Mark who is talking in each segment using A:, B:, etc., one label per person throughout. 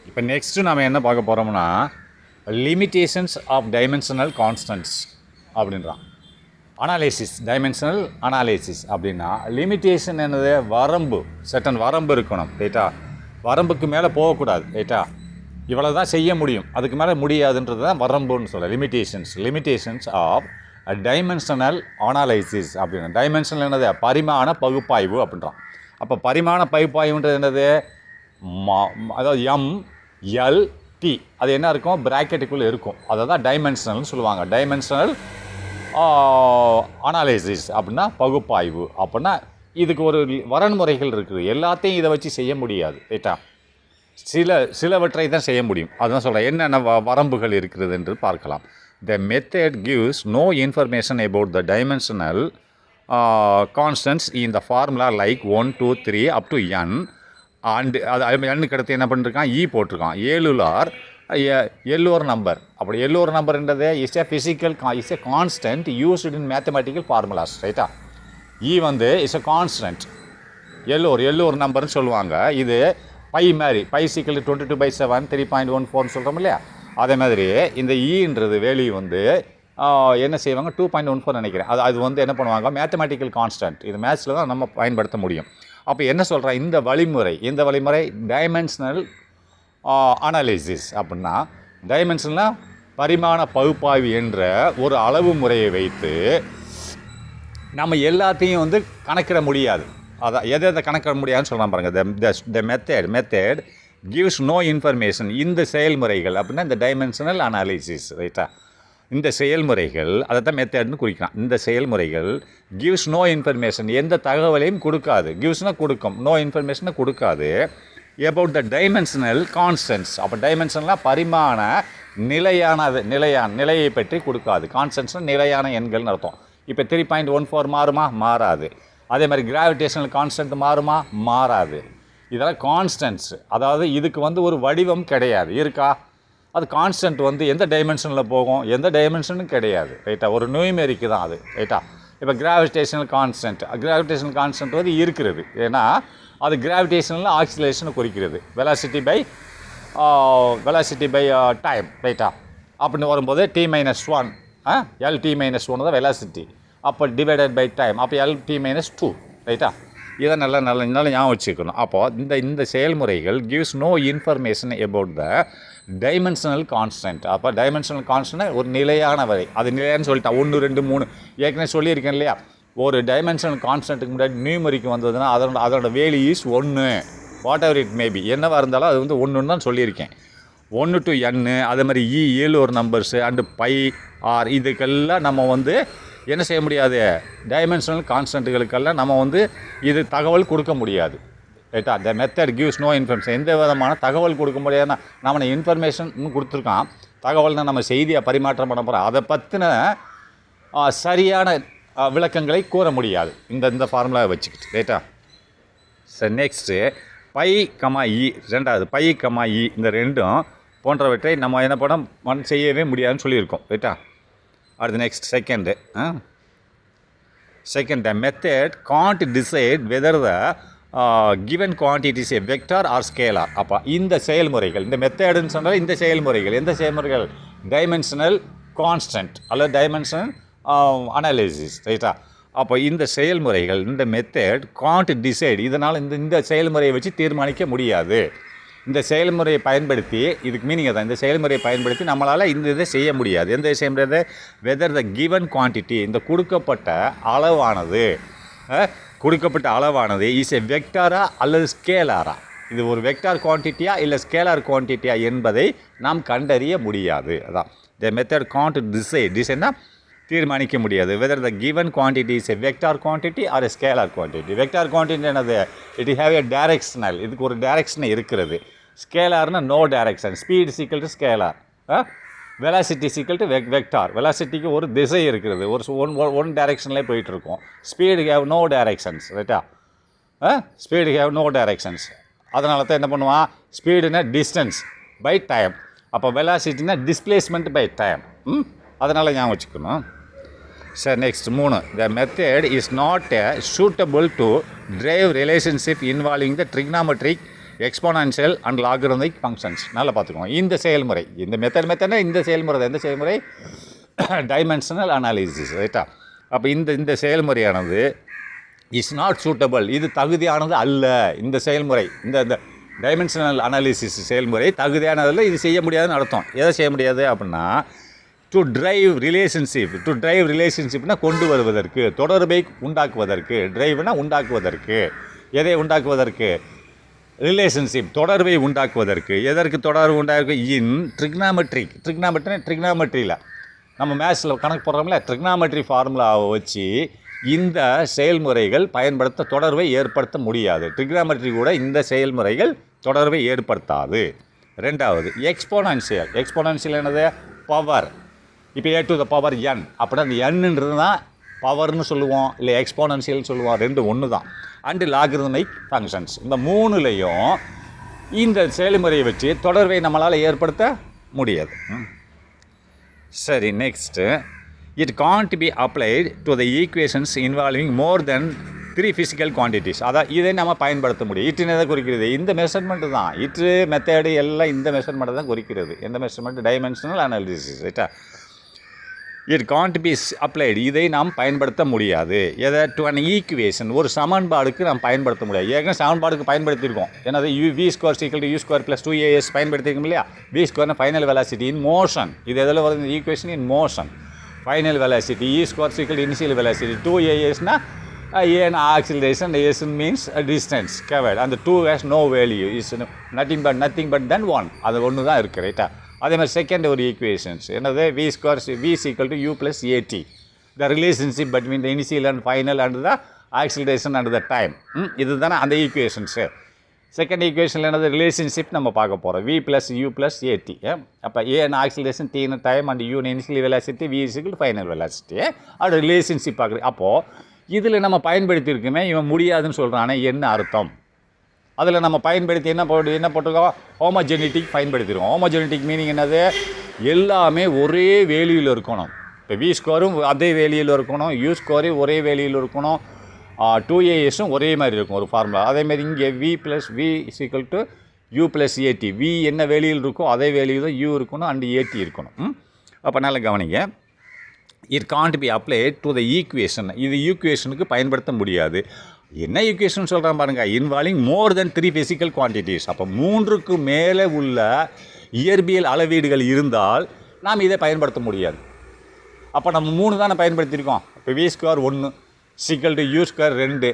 A: இப்போ நெக்ஸ்ட்டு நம்ம என்ன பார்க்க போகிறோம்னா லிமிட்டேஷன்ஸ் ஆஃப் டைமென்ஷனல் கான்ஸ்டன்ட்ஸ் அப்படின்றான். அனாலிசிஸ், டைமென்ஷனல் அனாலிசிஸ் அப்படின்னா லிமிட்டேஷன் என்னது, வரம்பு, சட்டன் வரம்பு இருக்கணும் ரைட்டா. வரம்புக்கு மேலே போகக்கூடாது ரைட்டா. இவ்வளோ தான் செய்ய முடியும், அதுக்கு மேலே முடியாதுன்றது தான் வரம்புன்னு சொல்ல. லிமிட்டேஷன்ஸ் ஆஃப் டைமென்ஷனல் அனாலிசிஸ் அப்படின்னா டைமென்ஷனல் என்னது, பரிமாண பகுப்பாய்வு அப்படின்றான். அப்போ பரிமாண பகுப்பாய்வுன்றது என்னது, அதாவது MLT அது என்ன இருக்கும், ப்ராக்கெட்டுக்குள்ளே இருக்கும். அதை தான் டைமென்ஷனல்னு சொல்லுவாங்க. டைமென்ஷனல் அனாலிசிஸ் அப்படின்னா பகுப்பாய்வு. அப்படின்னா இதுக்கு ஒரு வரன்முறைகள் இருக்குது, எல்லாத்தையும் இதை வச்சு செய்ய முடியாது ரைட்டா. சிலவற்றை தான் செய்ய முடியும். அதுதான் சொல்கிறேன், என்னென்ன வரம்புகள் இருக்கிறது என்று பார்க்கலாம். The method gives no information about the dimensional constants in the formula like 1, 2, 3 up to n. And அது எண்ணுக்கு அடுத்து என்ன பண்ணிருக்கான், போட்டிருக்கான். எல்லோர் நம்பர். அப்படி எல்லோர் நம்பர்ன்றது is a constant used in mathematical formulas ரைட்டா. வந்து இஸ் எ கான்ஸ்டன்ட். எல்லோர் நம்பர்னு சொல்லுவாங்க. இது பை மாதிரி, பை சீக்கிள் 22/7 3.14 சொல்கிறோம் இல்லையா. அதே மாதிரி இந்த ஈன்றது வேல்யூ வந்து என்ன செய்வாங்க, 2.14 நினைக்கிறேன். அது வந்து என்ன பண்ணுவாங்க, மேத்தமெட்டிக்கல் கான்ஸ்டன்ட். இது மேத்ஸில் தான் நம்ம பயன்படுத்த முடியும். அப்போ என்ன சொல்கிறேன், இந்த வழிமுறை டைமென்ஷனல் அனாலிசிஸ் அப்படின்னா டைமென்ஷனல் பரிமாண பகுப்பாய்வு என்ற ஒரு அளவு முறையை வைத்து நம்ம எல்லாத்தையும் வந்து கணக்கிட முடியாது. அதான் எதை கணக்கிட முடியாதுன்னு சொல்கிறான் பாருங்கள். The method gives no information. இந்த செயல்முறைகள் அப்படின்னா இந்த டைமென்ஷனல் அனாலிசிஸ் ரைட்டா. இந்த செயல்முறைகள் அதை தான் மெத்தட்னு குறிக்கிறான். இந்த செயல்முறைகள் கிவ்ஸ் நோ இன்ஃபர்மேஷன், எந்த தகவலையும் கொடுக்காது. கிவ்ஸ்னால் கொடுக்கும், நோ இன்ஃபர்மேஷனை கொடுக்காது. About the dimensional constants. அப்போ டைமென்ஷனலாக பரிமாண நிலையை பற்றி கொடுக்காது. கான்ஸ்டன்ட்ஸ்னால் நிலையான எண்கள்னு அர்த்தம். இப்போ 3.14 மாறுமா, மாறாது. அதே மாதிரி கிராவிடேஷனல் கான்ஸ்டன்ட் மாறுமா, மாறாது. இதெல்லாம் கான்ஸ்டன்ட்ஸ். அதாவது இதுக்கு வந்து ஒரு வடிவம் கிடையாது, இருக்கா. அது கான்ஸ்டன்ட் வந்து எந்த டைமென்ஷனில் போகும், எந்த டைமென்ஷனும் கிடையாது ரைட்டா. ஒரு நியூமெரிக்கு தான் அது ரைட்டா. இப்போ கிராவிடேஷனல் கான்ஸ்டன்ட் வந்து இருக்கிறது. ஏன்னா அது கிராவிடேஷனில் ஆக்சிலேஷனை குறிக்கிறது. வெலாசிட்டி பை டைம் ரைட்டா. அப்படின்னு வரும்போது T-1 LT-1 தான் வெலாசிட்டி. அப்போ டிவைடட் பை டைம், அப்போ LT-2 ரைட்டா. இதை நல்லா ஞாபகம் வச்சுக்கணும். அப்போது இந்த செயல்முறைகள் gives no information about the dimensional constant. அப்போ டைமென்ஷனல் கான்ஸ்டன்ட் ஒரு நிலையான வரை, அது நிலையான்னு சொல்லிட்டா 1, 2, 3 ஏற்கனவே சொல்லியிருக்கேன் இல்லையா. ஒரு டைமென்ஷனல் கான்ஸ்டன்ட்டுக்கு முன்னாடி நியூமரிக்கு வந்ததுன்னா அதோட value is 1, what ever it maybe, என்னவாக இருந்தாலும் அது வந்து 1ன்னு தான் சொல்லியிருக்கேன். 1 to n, அதே மாதிரி ஒரு நம்பர்ஸு அண்டு பை ஆர், இதுக்கெல்லாம் நம்ம வந்து என்ன செய்ய முடியாது, டைமென்ஷனல் கான்ஸ்டன்ட்டுகளுக்கெல்லாம் நம்ம வந்து இது தகவல் கொடுக்க முடியாது ரைட்டா. The method gives no information. எந்த விதமான தகவல் கொடுக்க முடியாதுன்னா நம்ம இன்ஃபர்மேஷன் கொடுத்துருக்கான், தகவல்னா நம்ம செய்தியை பரிமாற்றம் பண்ண போகிறோம், அதை பற்றின சரியான விளக்கங்களை கூற முடியாது இந்த ஃபார்முலாவை வச்சுக்கிட்டு ரைட்டா. சரி, நெக்ஸ்ட்டு பை கமா ரெண்டாவது பை கமா இந்த ரெண்டும் போன்றவற்றை நம்ம என்ன பண்ண செய்யவே முடியாதுன்னு சொல்லியிருக்கோம் ரைட்டா. அடுத்து next second the method can't decide whether the given quantity is a vector or scalar. அப்போ இந்த செயல்முறைகள், இந்த மெத்தடுன்னு சொன்னால் இந்த செயல்முறைகள் எந்த செயல்முறைகள், டைமென்ஷனல் கான்ஸ்டன்ட் அல்லது டைமென்ஷனல் அனாலிசிஸ் ரைட்டா. அப்போ இந்த செயல்முறைகள், இந்த மெத்தட் காண்ட் டிசைட், இதனால் இந்த செயல்முறையை வச்சு தீர்மானிக்க முடியாது. இந்த செயல்முறையை பயன்படுத்தி, இதுக்கு மீனிங் தான், இந்த செயல்முறையை பயன்படுத்தி நம்மளால் இந்த இதை செய்ய முடியாது. எந்த செயல்முறை, வெதர் த கிவன் குவான்டிட்டி, இந்த கொடுக்கப்பட்ட அளவானது இஸ் எ வெக்டாரா அல்லது ஸ்கேலாரா, இது ஒரு வெக்டார் குவான்டிட்டியா இல்லை ஸ்கேலார் குவான்டிட்டியா என்பதை நாம் கண்டறிய முடியாது. அதான் த மெத்தட் காண்ட் டிசைட்னா தீர்மானிக்க முடியாது. Whether the given quantity is a vector quantity or a scalar quantity. Vector quantity என்னது, இட் ஹேவ் எ டைரக்ஷனல், இதுக்கு ஒரு டைரக்ஷன் இருக்கிறது. ஸ்கேலார்னா no direction. Speed sequel to scalar, velocity sequel to vector. வெலாசிட்டிக்கு ஒரு திசை இருக்கிறது, ஒன் டைரக்ஷன்லேயே போயிட்டுருக்கோம். ஸ்பீடு ஹேவ் நோ டைரக்ஷன்ஸ் ரைட்டா. Speed have no directions. அதனால தான் என்ன பண்ணுவான், ஸ்பீடுனா டிஸ்டன்ஸ் பை டைம், அப்போ வெலாசிட்டினா டிஸ்பிளேஸ்மெண்ட் பை டைம். அதனால் ஞாபகம் வச்சுக்கணும். சரி, next 3 the method is not suitable to drive relationship involving the trigonometric exponential and logarithmic functions. நல்லா பார்த்துக்கோங்க. இந்த செயல்முறை, இந்த மெத்தட்னா இந்த செயல்முறை தான். எந்த செயல்முறை? டைமென்ஷனல் அனாலிசிஸ், ரைட்டா? அப்போ இந்த செயல்முறையானது இஸ் நாட் சூட்டபிள், இது தகுதியானது அல்ல. இந்த செயல்முறை, இந்த டைமென்ஷனல் அனாலிசிஸ் செயல்முறை தகுதியானதில்லை, இது செய்ய முடியாதுன்னு அர்த்தம். எதை செய்ய முடியாது அப்படின்னா, டு டிரைவ் ரிலேஷன்ஷிப்னா கொண்டு வருவதற்கு, தொடர்பை உண்டாக்குவதற்கு. டிரைவ்னா உண்டாக்குவதற்கு. எதை உண்டாக்குவதற்கு? ரிலேஷன்ஷிப், தொடர்பை உண்டாக்குவதற்கு. எதற்கு தொடர்பு உண்டாக்கு? இன் ட்ரிக்னாமெட்ரியில் நம்ம மேத்ஸில் கணக்கு போடுறோம்ல, ட்ரிக்னாமெட்ரி ஃபார்முலாவை வச்சு இந்த செயல்முறைகள் தொடர்பை ஏற்படுத்த முடியாது. ட்ரிக்னாமெட்ரி கூட இந்த செயல்முறைகள் தொடர்பை ஏற்படுத்தாது. ரெண்டாவது எக்ஸ்போனன்ஷியல் என்னது? பவர். இப்போ a to the power n அப்படின்னா அந்த nன்றது தான் பவர்னு சொல்லுவோம், இல்லை எக்ஸ்போனன்ஷியல் சொல்லுவோம். ரெண்டு ஒன்று தான். And logarithmic functions. இந்த மூணுலேயும் இந்த செயல்முறையை வச்சு தொடர்பை நம்மளால் ஏற்படுத்த முடியாது. சரி, next, it can't be applied to the equations involving more then 3 physical quantities. அதான் இதை நம்ம பயன்படுத்த முடியும். இட்டுன்னு எதை குறிக்கிறது? இந்த மெஷர்மெண்ட்டு தான். இட்டு மெத்தேடு எல்லாம் இந்த மெஷர்மெண்ட்டை தான் குறிக்கிறது. எந்த மெஷர்மெண்ட்? டைமென்ஷனல் அனாலிசிஸ், ரைட்டா? இட் கான்ட் பி அப்ளைடு, இதை நாம் பயன்படுத்த முடியாது. எதை? டு அன் ஈக்குவேஷன், ஒரு சமன்பாடுக்கு நாம் பயன்படுத்த முடியாது. ஏற்கனவே சமன்பாடுக்கு பயன்படுத்தியிருக்கோம். என்னது? v square = u square + 2as பயன்படுத்தியிருக்கோம் இல்லையா? v ஸ்கொயர்னா ஃபைனல் வெலாசிட்டி இன் மோஷன். இது எதில் வருது? Equation in motion. Final velocity e square = initial velocity. 2asனா ஏன்னா acceleration, s means distance covered. அந்த 2 has no value, is nothing but then 1. அது ஒன்று தான் இருக்குது, ரைட்டா? அதே மாதிரி செகண்ட் ஒரு ஈக்குவேஷன்ஸ் என்னது? v = u + at. The relationship between the initial and final and the acceleration and the time. இது தானே அந்த ஈக்குவேஷன்ஸு. செகண்ட் ஈக்குவேஷனில் என்னது? ரிலேஷன்ஷிப் நம்ம பார்க்க போகிறோம். v + u + at. அப்போ ஏன்னு acceleration, t time and u initial velocity, v = final velocity. அது ரிலேஷன்ஷிப் பார்க்குறது. அப்போது இதில் நம்ம பயன்படுத்தியிருக்குமே, இவன் முடியாதுன்னு சொல்கிறானே, என்ன அர்த்தம்? அதில் நம்ம பயன்படுத்தி என்ன போட்டிருக்கோம்? ஹோமோஜெனிட்டிக் பயன்படுத்திடுவோம். ஹோமோஜெனிட்டிக் மீனிங் என்னது? எல்லாமே ஒரே வேல்யூவில் இருக்கணும். இப்போ வி ஸ்கொயரும் அதே வேல்யூவில் இருக்கணும், யூ ஸ்கொயரும் ஒரே வேல்யூவில் இருக்கணும், 2as ஒரே மாதிரி இருக்கும் ஒரு ஃபார்முலா. அதேமாதிரி இங்கே v = u + at. v என்ன வேல்யூவில் இருக்கோ அதே வேல்யூ தான் u இருக்கணும், அண்ட் at இருக்கணும். அப்போ நல்லா கவனிங்க. It can't be applied to the equation. இது ஈக்குவேஷனுக்கு பயன்படுத்த முடியாது. என்ன ஈக்குவேஷன் சொல்கிறான் பாருங்கள்? இன்வால்விங் மோர் தென் 3 ஃபிசிக்கல் குவான்டிட்டிஸ். அப்போ 3க்கு மேலே உள்ள இயற்பியல் அளவீடுகள் இருந்தால் நாம் இதை பயன்படுத்த முடியாது. அப்போ நம்ம 3 தானே பயன்படுத்தியிருக்கோம். இப்போ v square 1 = u square 2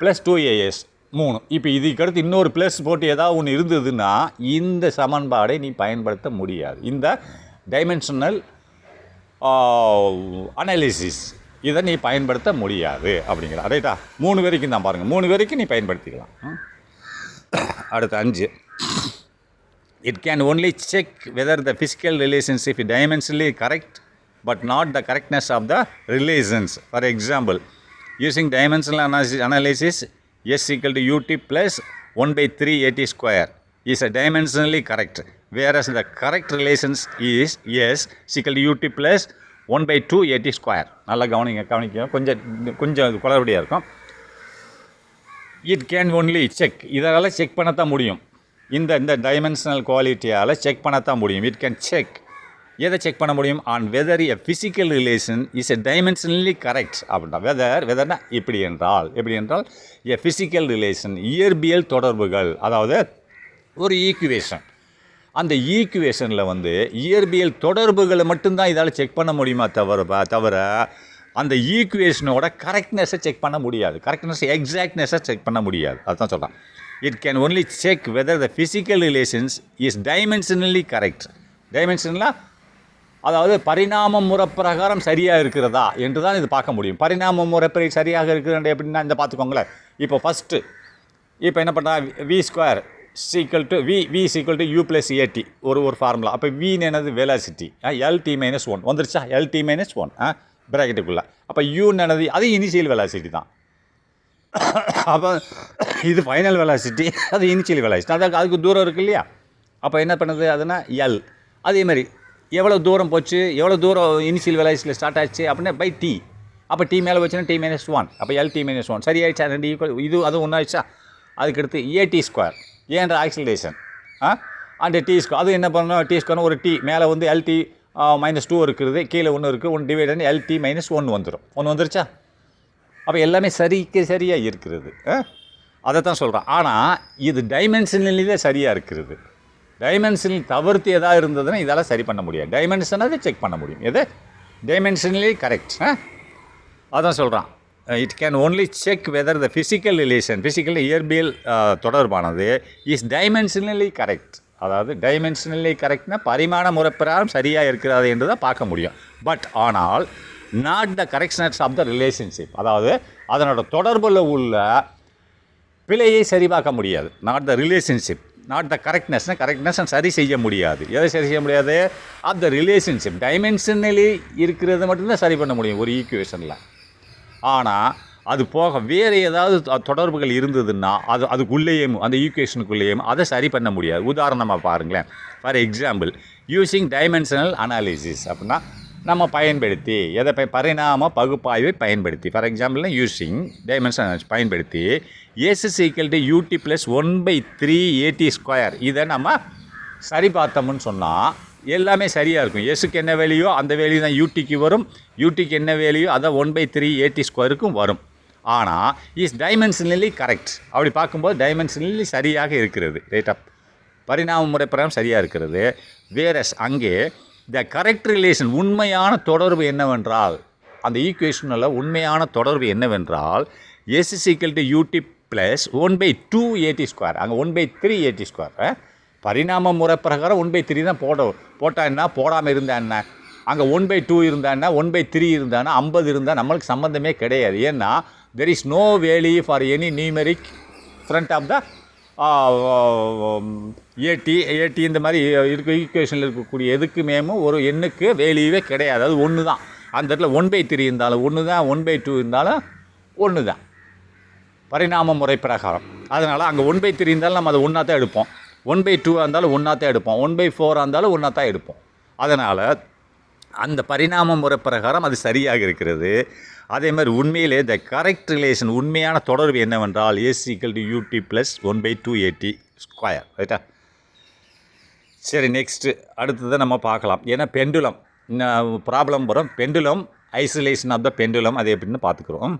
A: + 2as 3. இப்போ இதுக்கடுத்து இன்னொரு ப்ளஸ் போட்டு ஏதாவது ஒன்று இருந்ததுன்னா இந்த சமன்பாடை நீ பயன்படுத்த முடியாது. இந்த டைமென்ஷனல் அனாலிசிஸ் இதை நீ பயன்படுத்த முடியாது அப்படிங்கிற, ரைட்டா? 3 வரைக்கும் தான் பாருங்கள். 3 வரைக்கும் நீ பயன்படுத்திக்கலாம். அடுத்து 5. It can only check whether the physical relationship dimensionally correct but not the correctness of the relations. For example, using dimensional analysis s = ut + 1/3at² is a dimensionally correct, whereas the correct relations is s = ut + 1/2at². நல்லா கவனிக்க கொஞ்சம் குளறுபடியாக இருக்கும். It can only check, இதனால் check பண்ணத்தான் முடியும். இந்த dimensional குவாலிட்டியால் செக் பண்ணத்தான் முடியும். இட் கேன் செக், எதை செக் பண்ண முடியும்? On whether a physical relation is a dimensionally correct அப்படின்னா. வெதர்னா எப்படி என்றால் எ ஃபிசிக்கல் ரிலேஷன், இயற்பியல் தொடர்புகள், அதாவது ஒரு ஈக்குவேஷன். அந்த ஈக்குவேஷனில் இயற்பியல் தொடர்புகளை மட்டும்தான் இதால் செக் பண்ண முடியுமா தவிர அந்த ஈக்குவேஷனோட கரெக்ட்னஸை செக் பண்ண முடியாது. எக்ஸாக்ட்னஸை செக் பண்ண முடியாது. அதுதான் சொல்கிறேன். It can only check whether the physical relations is dimensionally correct. டைமென்ஷனலாக அதாவது பரிணாம முறைப்பிரகாரம் சரியாக இருக்கிறதா என்று தான் இது பார்க்க முடியும். பரிணாம முறைப்படி சரியாக இருக்கிறது எப்படின்னா இந்த பார்த்துக்கோங்களேன். இப்போ என்ன பண்ணா? v square v = u + at ஒரு ஃபார்முலா. அப்போ v என்னது? வெலாசிட்டி. lt - 1 வந்துருச்சா? lt - 1 ப்ராக்கெட்டுக்குள்ளே. அப்போ u என்னது? அது இனிஷியல் வெலாசிட்டி தான். அப்போ இது ஃபைனல் வெலாசிட்டி, அது இனிஷியல் வெலாசிட்டி. அதுக்கு தூரம் இருக்குது இல்லையா? அப்போ என்ன பண்ணுது? அதுனா எல். அதேமாதிரி எவ்வளோ தூரம் போச்சு, எவ்வளோ தூரம் இனிஷியல் வெலாசிட்டியில் ஸ்டார்ட் ஆச்சு அப்படின்னா t. அப்போ t மேலே வச்சுன்னா t - 1. அப்போ lt - 1 சரியாயிடுச்சா? 2 ஈக்குவல். இது அது ஒன்றாயிடுச்சா? அதுக்கடுத்து at². ஏன்ற ஆக்சிலரேஷன் அண்ட் டி ஸ்கொயர் அது என்ன பண்ணணும், டி ஸ்கொயர்னு ஒரு டி மேலே வந்து எல்டி -2 இருக்கிறது, கீழே ஒன்று இருக்குது, ஒன்று டிவைட் எல்டி -1 வந்துடும். ஒன்று வந்துருச்சா? அப்போ எல்லாமே சரியாக இருக்கிறது. அதை தான் சொல்கிறேன். ஆனால் இது டைமென்ஷனலி தான் சரியாக இருக்கிறது. டைமென்ஷனல் தவிர்த்து எதாவது இருந்ததுன்னா இதெல்லாம் சரி பண்ண முடியாது. டைமென்ஷனாக செக் பண்ண முடியும். எது டைமென்ஷனலி கரெக்ட். அதான் சொல்கிறான். It can only check whether the physical இயற்பியல் தொடர்பானது இஸ் டைமென்ஷனலி கரெக்ட். அதாவது டைமென்ஷனலி கரெக்ட்னா பரிமாண முறைப்பிரகாரம் சரியாக இருக்கிறது என்று தான் பார்க்க முடியும். பட் ஆனால் not the corrections of the relationship, அதாவது அதனோட தொடர்பில் உள்ள பிழையை சரி பார்க்க முடியாது. Not the relationship, not the correctness சரி செய்ய முடியாது. எதை சரி செய்ய முடியாது? Of the relationship. டைமென்ஷனலி இருக்கிறது மட்டும்தான் சரி பண்ண முடியும் ஒரு ஈக்குவேஷனில். ஆனால் அது போக வேறு ஏதாவது தொடர்புகள் இருந்ததுன்னா அதுக்குள்ளேயும் அந்த ஈக்குவேஷனுக்குள்ளேயும் அதை சரி பண்ண முடியாது. உதாரணமாக பாருங்களேன். For example, using dimensional analysis அப்படின்னா நம்ம பயன்படுத்தி பரிணாம பகுப்பாய்வை பயன்படுத்தி, ஃபார் எக்ஸாம்பிள்னா யூஸிங் டைமென்ஷனல் பயன்படுத்தி S = UT + 1/3AT², இதை நம்ம சரி பார்த்தோம்னு சொன்னால் எல்லாமே சரியாக இருக்கும். எஸ்ஸுக்கு என்ன வேல்யூயோ அந்த வேல்யூ தான் யூடிக்கு வரும், யூடிக்கு என்ன வேல்யூயோ அதை 1/3AT² வரும். ஆனால் இஸ் டைமென்ஷனலி கரெக்ட். அப்படி பார்க்கும்போது டைமென்ஷனலி சரியாக இருக்கிறது. ரைட் ஆஃப் பரிணாம முறை பிரகாரம் சரியாக இருக்கிறது. வேறஸ் அங்கே த கரெக்ட் ரிலேஷன், உண்மையான தொடர்பு என்னவென்றால், அந்த ஈக்குவேஷனில் உண்மையான தொடர்பு என்னவென்றால் S = UT + 1/2AT². அங்கே 1/3AT². பரிணாம முறை பிரகாரம் 1/3 தான் போட்டா என்ன, போடாமல் இருந்தா என்ன? அங்கே 1/2 இருந்தான்னா 1/3 இருந்தான்னா 50 இருந்தால் நம்மளுக்கு சம்மந்தமே கிடையாது. ஏன்னா there is no value for any numeric front of the AD இந்த மாதிரி ஈக்குவேஷனில் இருக்கக்கூடிய எதுக்குமே ஒரு எண்ணுக்கு வேல்யூவே கிடையாது. அது ஒன்று தான். அந்த இடத்துல 1/3 இருந்தாலும் ஒன்று தான், 1/2 இருந்தாலும் ஒன்று தான் பரிணாம முறை பிரகாரம். அதனால் அங்கே 1/3 இருந்தாலும் நம்ம அதை ஒன்றா தான் எடுப்போம், 1/2 இருந்தாலும் ஒன்றா தான் எடுப்போம், 1/4 இருந்தாலும் ஒன்றா தான் எடுப்போம். அதனால் அந்த பரிணாம முறை பிரகாரம் அது சரியாக இருக்கிறது. அதே மாதிரி உண்மையிலே த கரெக்ட் ரிலேஷன், உண்மையான தொடர்பு என்னவென்றால் S = UT + 1/2AT². ரைட்டா? சரி, நெக்ஸ்ட்டு அடுத்ததை நம்ம பார்க்கலாம். ஏன்னா பெண்டுலம் ப்ராப்ளம் வரும். Pendulum isolation of the pendulum அது எப்படின்னு பார்த்துக்குறோம்.